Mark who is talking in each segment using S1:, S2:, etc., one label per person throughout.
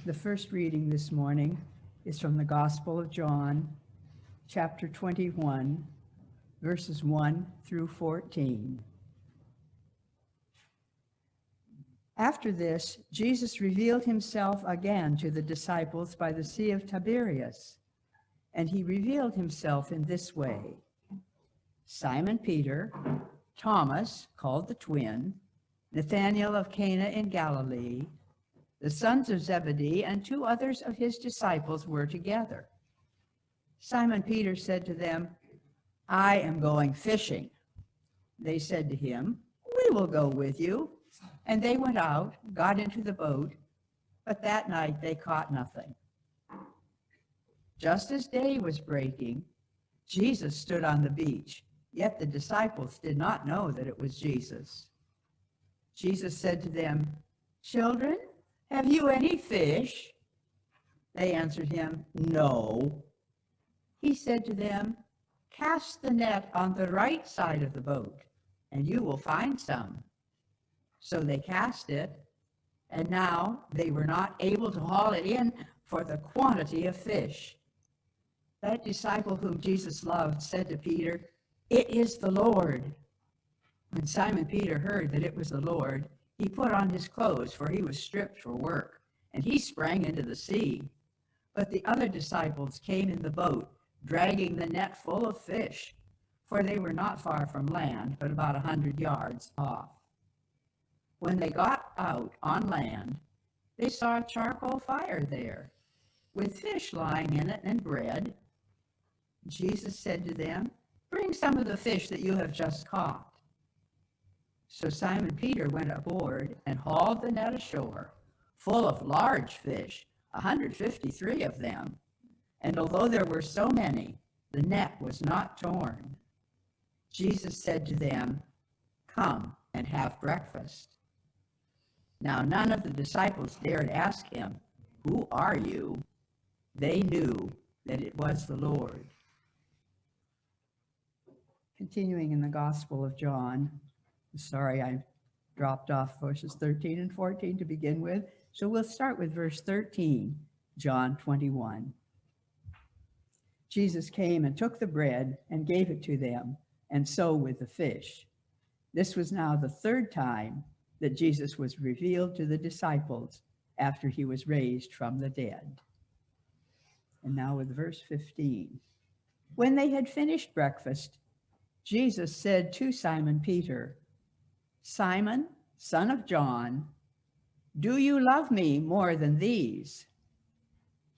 S1: The first reading this morning is from the Gospel of John, chapter 21, verses 1 through 14. After this, Jesus revealed himself again to the disciples by the Sea of Tiberias, and he revealed himself in this way. Simon Peter, Thomas, called the twin, Nathanael of Cana in Galilee, the sons of Zebedee, and two others of his disciples were together. Simon Peter said to them, "I am going fishing." They said to him, "We will go with you." And they went out, got into the boat, but that night they caught nothing. Just as day was breaking, Jesus stood on the beach, yet the disciples did not know that it was Jesus. Jesus said to them, "Children, have you any fish?" They answered him, "No." He said to them, "Cast the net on the right side of the boat, and you will find some." So they cast it, and now they were not able to haul it in for the quantity of fish. That disciple whom Jesus loved said to Peter, "It is the Lord." When Simon Peter heard that it was the Lord, he put on his clothes, for he was stripped for work, and he sprang into the sea. But the other disciples came in the boat, dragging the net full of fish, for they were not far from land, but about 100 yards off. When they got out on land, they saw a charcoal fire there, with fish lying in it and bread. Jesus said to them, "Bring some of the fish that you have just caught." So Simon Peter went aboard and hauled the net ashore, full of large fish, 153 of them. And although there were so many, the net was not torn. Jesus said to them, "Come and have breakfast." Now none of the disciples dared ask him, "Who are you?" They knew that it was the Lord. Continuing in the Gospel of John, sorry I dropped off verses 13 and 14 to begin with, so we'll start with verse 13, John 21. Jesus came and took the bread and gave it to them, and so with the fish. This was now the third time that Jesus was revealed to the disciples after he was raised from the dead. And now with verse 15. When they had finished breakfast, Jesus said to Simon Peter, "Simon, son of John, do you love me more than these?"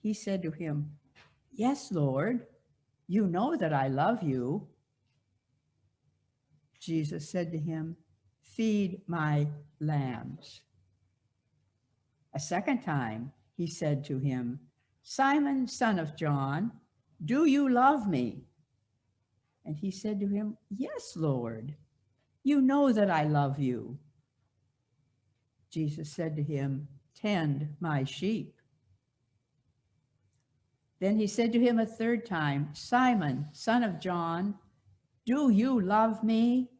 S1: He said to him, "Yes, Lord, you know that I love you." Jesus said to him, "Feed my lambs." A second time he said to him, "Simon, son of John, do you love me?" And he said to him, "Yes, Lord, you know that I love you." Jesus said to him, "Tend my sheep." Then he said to him a third time, "Simon, son of John, do you love me?"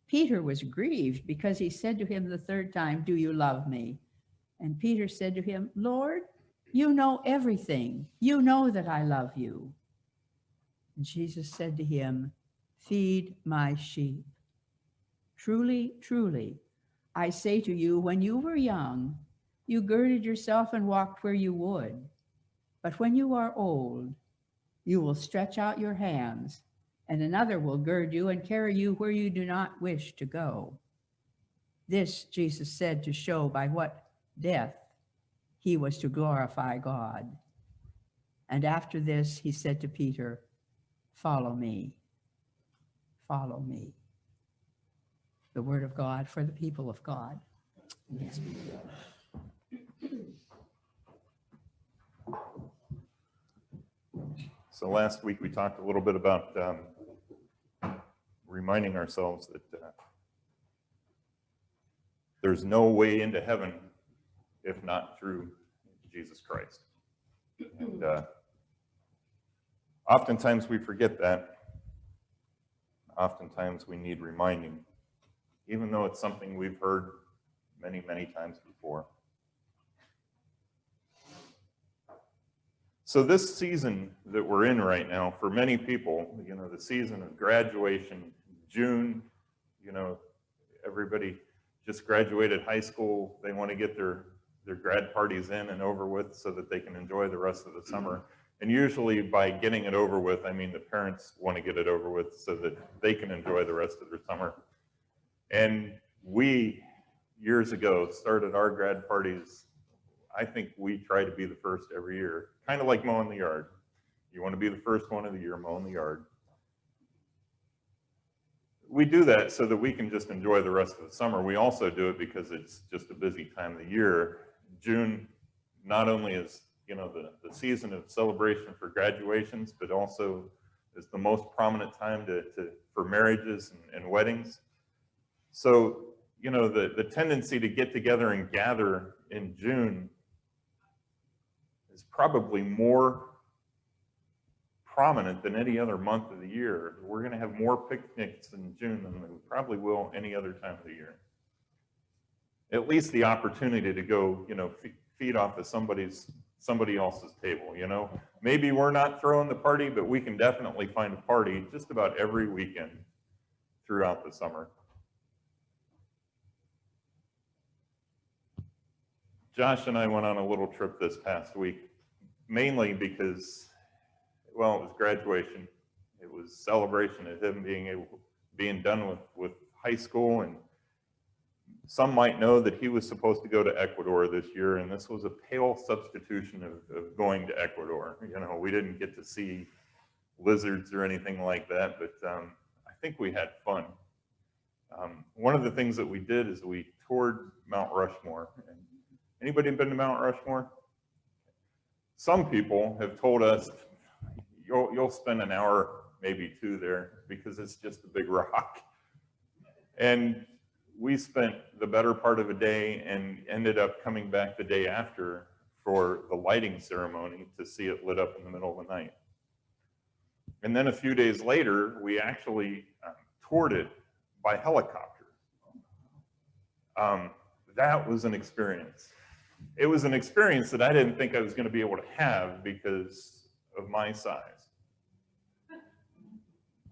S1: Peter was grieved because he said to him the third time, "Do you love me?" And Peter said to him, "Lord, you know everything. You know that I love you." And Jesus said to him, "Feed my sheep. Truly, truly, I say to you, when you were young, you girded yourself and walked where you would. But when you are old, you will stretch out your hands, and another will gird you and carry you where you do not wish to go." This Jesus said to show by what death he was to glorify God. And after this, he said to Peter, "Follow me, follow me." The word of God for the people of God. Yes.
S2: So last week we talked a little bit about reminding ourselves that there's no way into heaven if not through Jesus Christ. And oftentimes we forget that. Oftentimes we need reminding, even though it's something we've heard many, many times before. So this season that we're in right now, for many people, you know, the season of graduation, June, you know, everybody just graduated high school. They want to get their grad parties in and over with so that they can enjoy the rest of the summer. And usually by getting it over with, I mean the parents want to get it over with so that they can enjoy the rest of their summer. And we, years ago, started our grad parties. I think we try to be the first every year, kind of like mowing the yard. You want to be the first one of the year mowing the yard. We do that so that we can just enjoy the rest of the summer. We also do it because it's just a busy time of the year. June not only is, you know, the season of celebration for graduations, but also is the most prominent time for marriages and weddings. So, you know, the tendency to get together and gather in June is probably more prominent than any other month of the year. We're going to have more picnics in June than we probably will any other time of the year. At least the opportunity to go, you know, feed off of somebody else's table, you know. Maybe we're not throwing the party, but we can definitely find a party just about every weekend throughout the summer. Josh and I went on a little trip this past week, mainly because, well, it was graduation. It was celebration of him being done with high school, and some might know that he was supposed to go to Ecuador this year, and this was a pale substitution of going to Ecuador. You know, we didn't get to see lizards or anything like that, but I think we had fun. One of the things that we did is we toured Mount Rushmore. And anybody been to Mount Rushmore? Some people have told us you'll spend an hour, maybe two there, because it's just a big rock. And we spent the better part of a day and ended up coming back the day after for the lighting ceremony to see it lit up in the middle of the night. And then a few days later, we actually toured it by helicopter. That was an experience. It was an experience that I didn't think I was going to be able to have because of my size.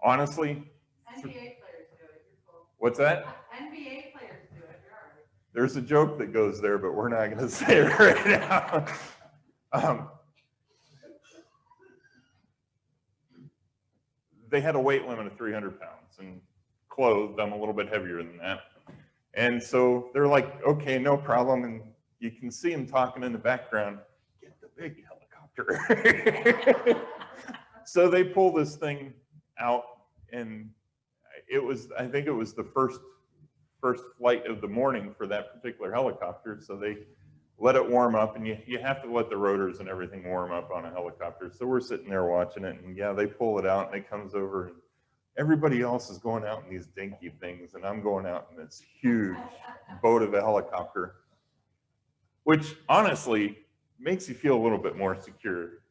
S2: Honestly.
S3: NBA players do it. You're cool.
S2: What's that?
S3: NBA players do it. You're all right.
S2: There's a joke that goes there, but we're not going to say it right now. They had a weight limit of 300 pounds, and clothed, I'm a little bit heavier than that. And so they're like, okay, no problem. And you can see them talking in the background, get the big helicopter. So they pull this thing out, and I think it was the first flight of the morning for that particular helicopter. So they let it warm up, and you have to let the rotors and everything warm up on a helicopter. So we're sitting there watching it, and yeah, they pull it out, and it comes over, and everybody else is going out in these dinky things, and I'm going out in this huge boat of a helicopter, which honestly makes you feel a little bit more secure.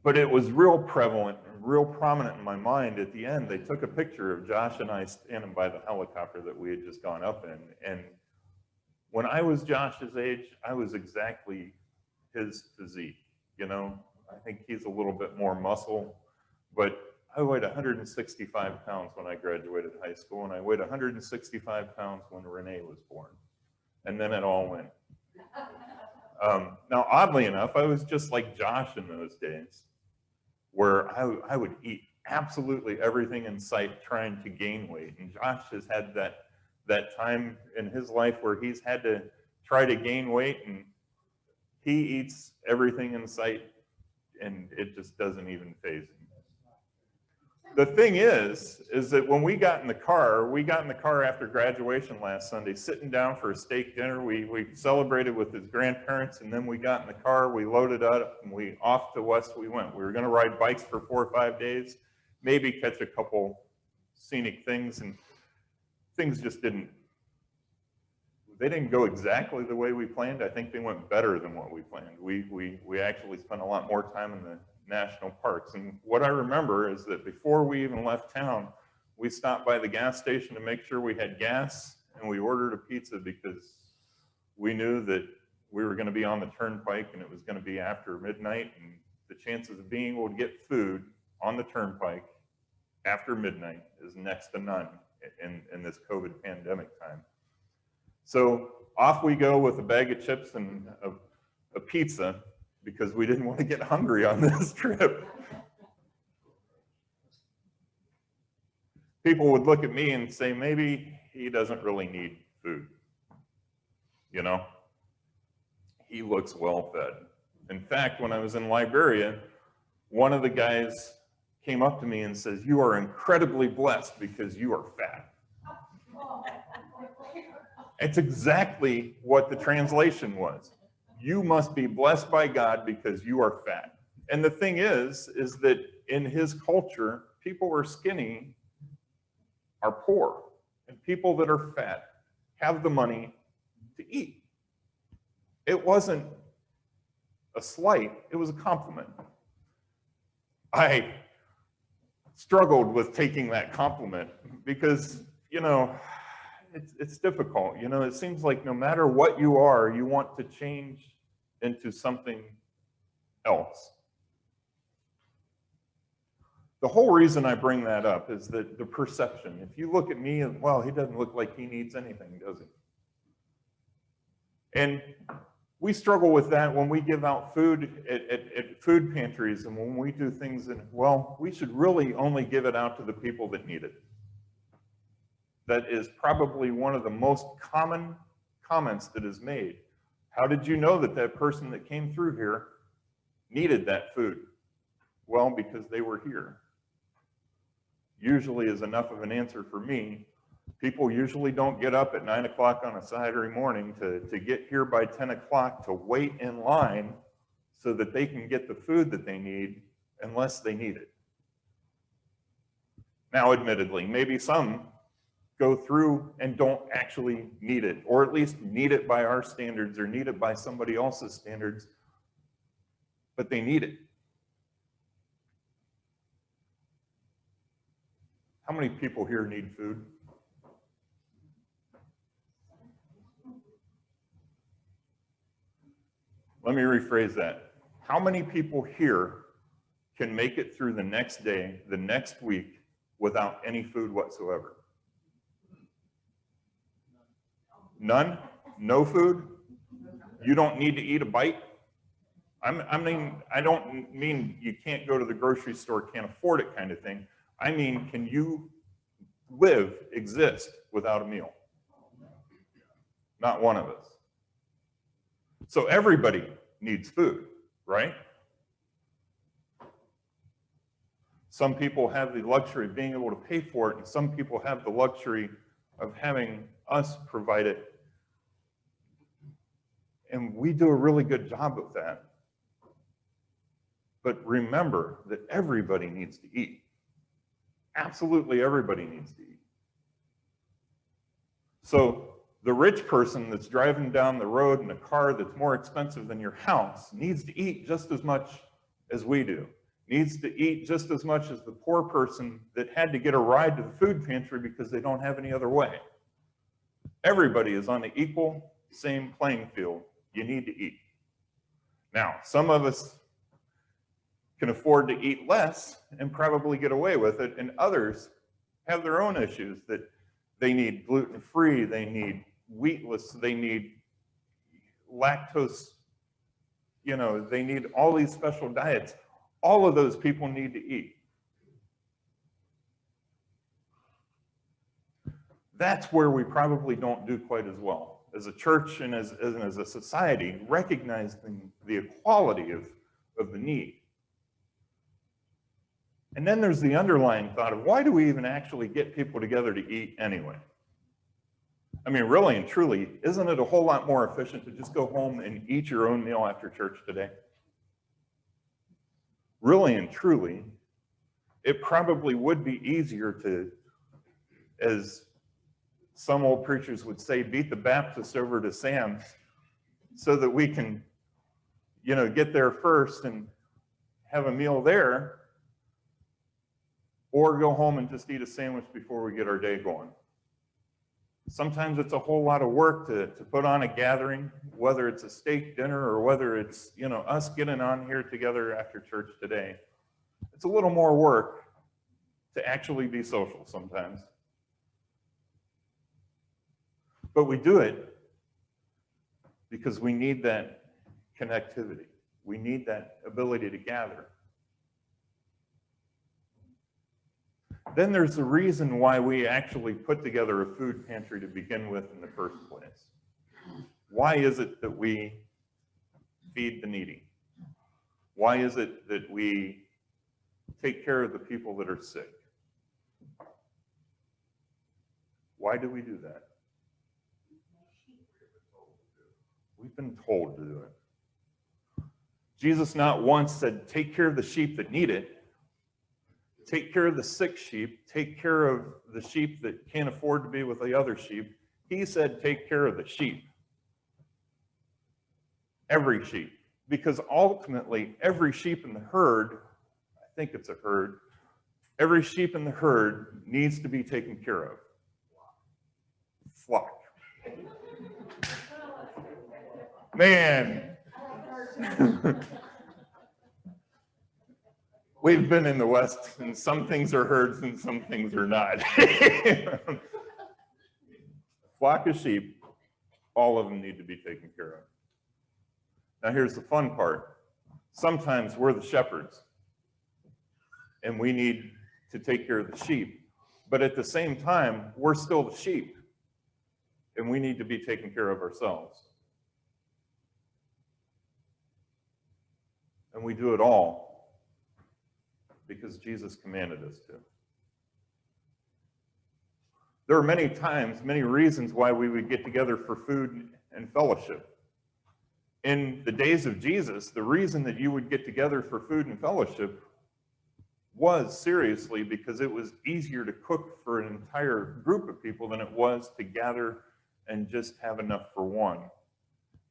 S2: But it was real prevalent and real prominent in my mind. At the end, they took a picture of Josh and I standing by the helicopter that we had just gone up in. And when I was Josh's age, I was exactly his physique, you know? I think he's a little bit more muscle, but I weighed 165 pounds when I graduated high school, and I weighed 165 pounds when Renee was born. And then it all went. Now, oddly enough, I was just like Josh in those days, where I would eat absolutely everything in sight trying to gain weight. And Josh has had that time in his life where he's had to try to gain weight, and he eats everything in sight, and it just doesn't even faze him. The thing is that when we got in the car after graduation last Sunday, sitting down for a steak dinner. We celebrated with his grandparents, and then we got in the car, we loaded up, and we off to west we went. We were going to ride bikes for 4 or 5 days, maybe catch a couple scenic things, and things just didn't go exactly the way we planned. I think they went better than what we planned. We actually spent a lot more time in the national parks. And what I remember is that before we even left town, we stopped by the gas station to make sure we had gas, and we ordered a pizza because we knew that we were going to be on the turnpike and it was going to be after midnight, and the chances of being able to get food on the turnpike after midnight is next to none in this COVID pandemic time. So off we go with a bag of chips and a pizza because we didn't want to get hungry on this trip. People would look at me and say, maybe he doesn't really need food. You know, he looks well fed. In fact, when I was in Liberia, one of the guys came up to me and says, you are incredibly blessed because you are fat. It's exactly what the translation was. You must be blessed by God because you are fat. And the thing is that in his culture, people who are skinny are poor, and people that are fat have the money to eat. It wasn't a slight, it was a compliment. I struggled with taking that compliment because, you know, it's difficult. You know, it seems like no matter what you are, you want to change into something else. The whole reason I bring that up is that the perception. If you look at me and, well, he doesn't look like he needs anything, does he? And we struggle with that when we give out food at food pantries and when we do things, and well, we should really only give it out to the people that need it. That is probably one of the most common comments that is made. How did you know that that person that came through here needed that food? Well, because they were here. Usually is enough of an answer for me. People usually don't get up at 9 o'clock on a Saturday morning to get here by 10 o'clock to wait in line so that they can get the food that they need unless they need it. Now, admittedly, maybe some go through and don't actually need it, or at least need it by our standards or need it by somebody else's standards, but they need it. How many people here need food? Let me rephrase that. How many people here can make it through the next day, the next week, without any food whatsoever? None? No food? You don't need to eat a bite? I don't mean you can't go to the grocery store, can't afford it kind of thing. I mean, can you live, exist without a meal? Not one of us. So everybody needs food, right? Some people have the luxury of being able to pay for it, and some people have the luxury of having us provide it. And we do a really good job of that. But remember that everybody needs to eat. Absolutely everybody needs to eat. So the rich person that's driving down the road in a car that's more expensive than your house needs to eat just as much as we do. Needs to eat just as much as the poor person that had to get a ride to the food pantry because they don't have any other way. Everybody is on the equal, same playing field. You need to eat. Now, some of us can afford to eat less and probably get away with it, and others have their own issues that they need gluten-free, they need wheatless, they need lactose, you know, they need all these special diets. All of those people need to eat. That's where we probably don't do quite as well. As a church and as a society, recognizing the equality of the need. And then there's the underlying thought of, why do we even actually get people together to eat anyway? I mean, really and truly, isn't it a whole lot more efficient to just go home and eat your own meal after church today? Really and truly, it probably would be easier to, as some old preachers would say, beat the Baptist over to Sam's so that we can, you know, get there first and have a meal there, or go home and just eat a sandwich before we get our day going. Sometimes it's a whole lot of work to put on a gathering, whether it's a steak dinner or whether it's, us getting on here together after church today. It's a little more work to actually be social sometimes. But we do it because we need that connectivity. We need that ability to gather. Then there's the reason why we actually put together a food pantry to begin with in the first place. Why is it that we feed the needy? Why is it that we take care of the people that are sick? Why do we do that? We've been told to do it. Jesus not once said, take care of the sheep that need it. Take care of the sick sheep. Take care of the sheep that can't afford to be with the other sheep. He said, take care of the sheep. Every sheep. Because ultimately, every sheep in the herd, I think it's a herd, every sheep in the herd needs to be taken care of. Flock. Man. We've been in the West, and some things are herds and some things are not. Flock of sheep, all of them need to be taken care of. Now here's the fun part. Sometimes we're the shepherds, and we need to take care of the sheep. But at the same time, we're still the sheep, and we need to be taken care of ourselves. And we do it all because Jesus commanded us to. There are many times, many reasons why we would get together for food and fellowship. In the days of Jesus, the reason that you would get together for food and fellowship was seriously because it was easier to cook for an entire group of people than it was to gather and just have enough for one.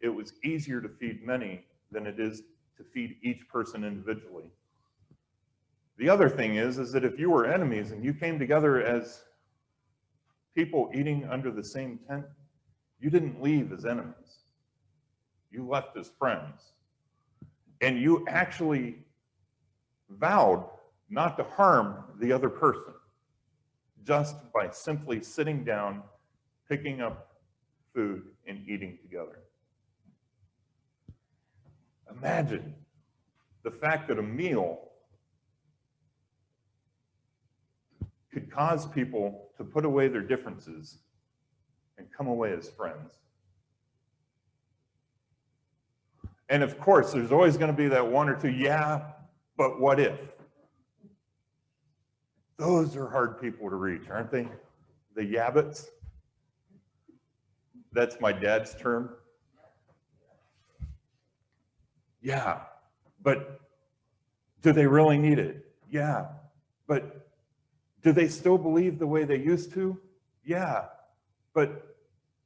S2: It was easier to feed many than it is to feed each person individually. The other thing is that if you were enemies and you came together as people eating under the same tent, you didn't leave as enemies. You left as friends. And you actually vowed not to harm the other person just by simply sitting down, picking up food, and eating together. Imagine the fact that a meal could cause people to put away their differences and come away as friends. And of course, there's always going to be that one or two, yeah, but what if? Those are hard people to reach, aren't they? The yabbits. That's my dad's term. Yeah, but do they really need it? Yeah, but do they still believe the way they used to? Yeah, but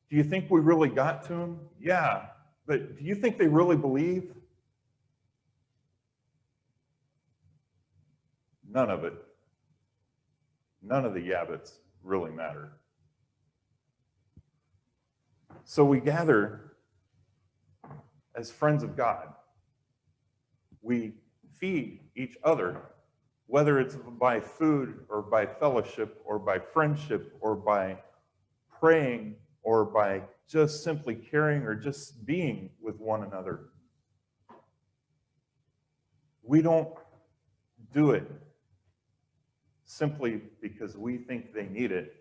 S2: do you think we really got to them? Yeah, but do you think they really believe? None of it. None of the yabbits really matter. So we gather as friends of God. We feed each other, whether it's by food or by fellowship or by friendship or by praying or by just simply caring or just being with one another. We don't do it simply because we think they need it.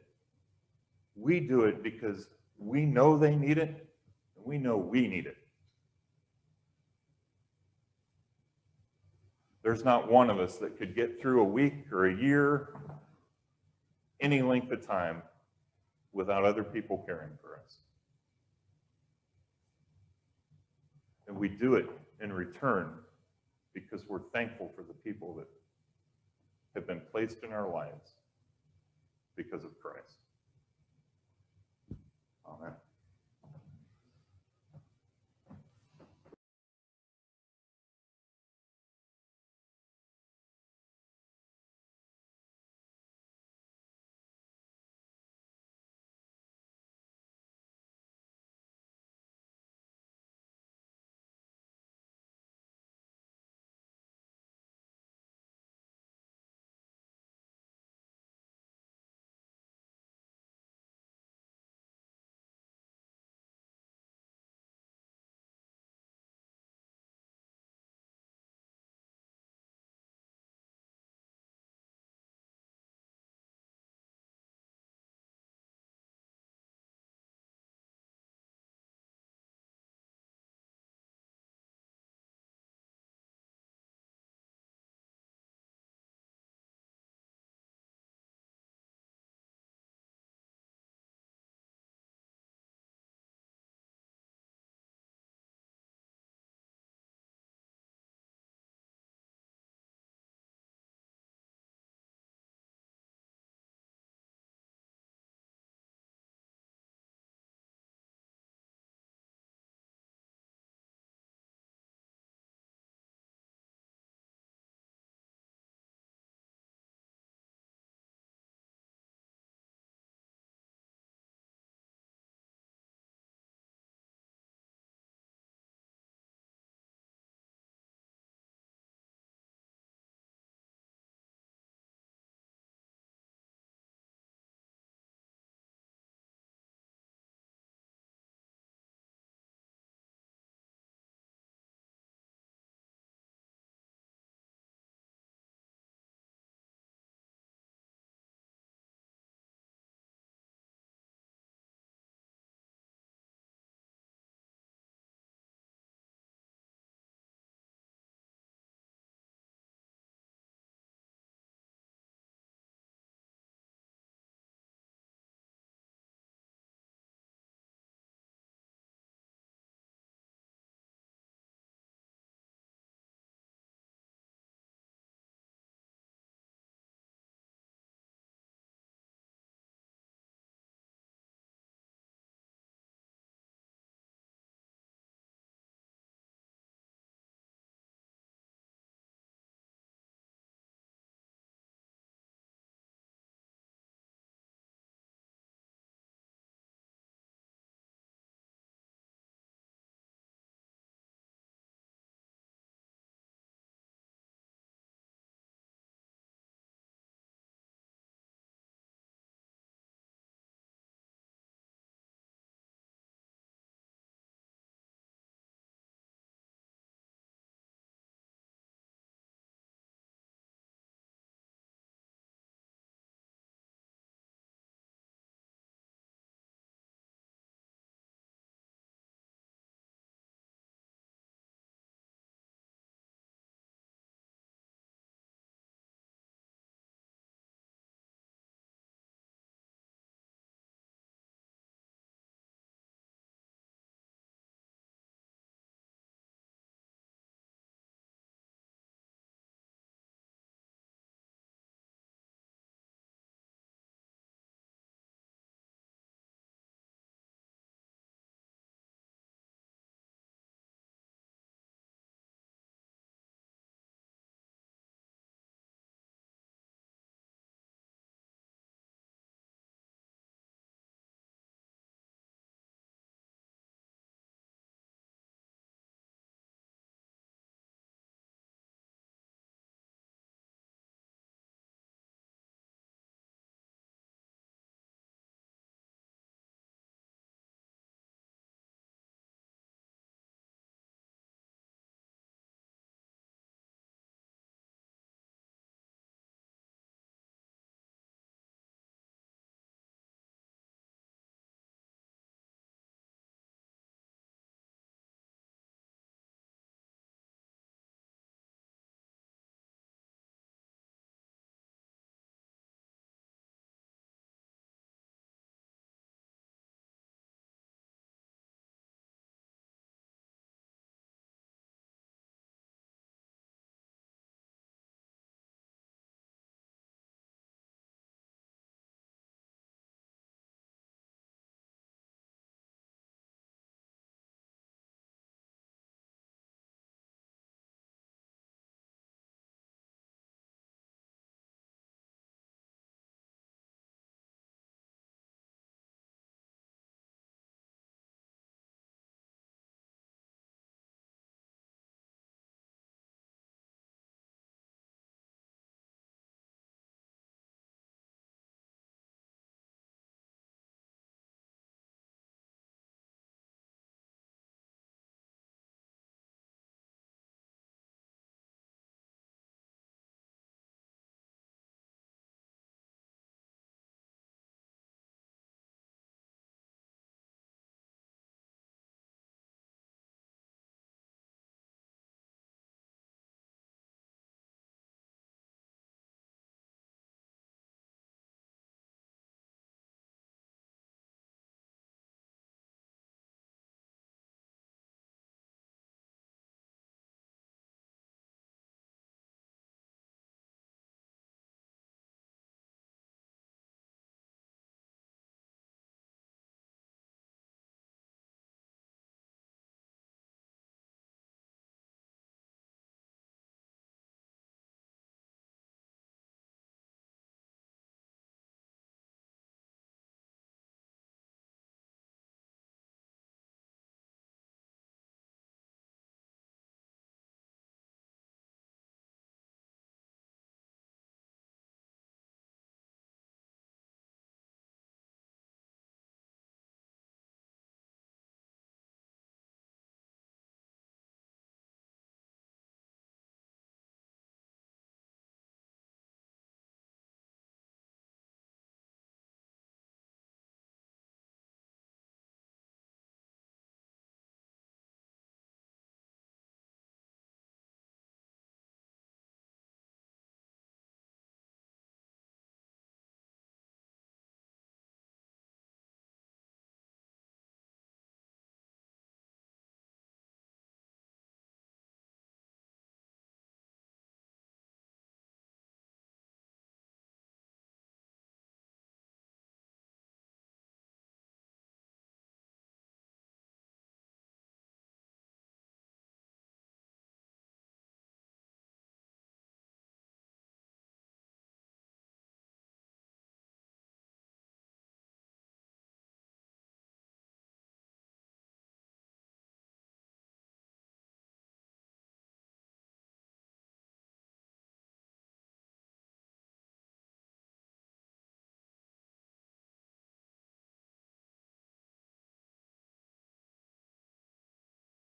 S2: We do it because we know they need it and we know we need it. There's not one of us that could get through a week or a year, any length of time, without other people caring for us. And we do it in return because we're thankful for the people that have been placed in our lives because of Christ.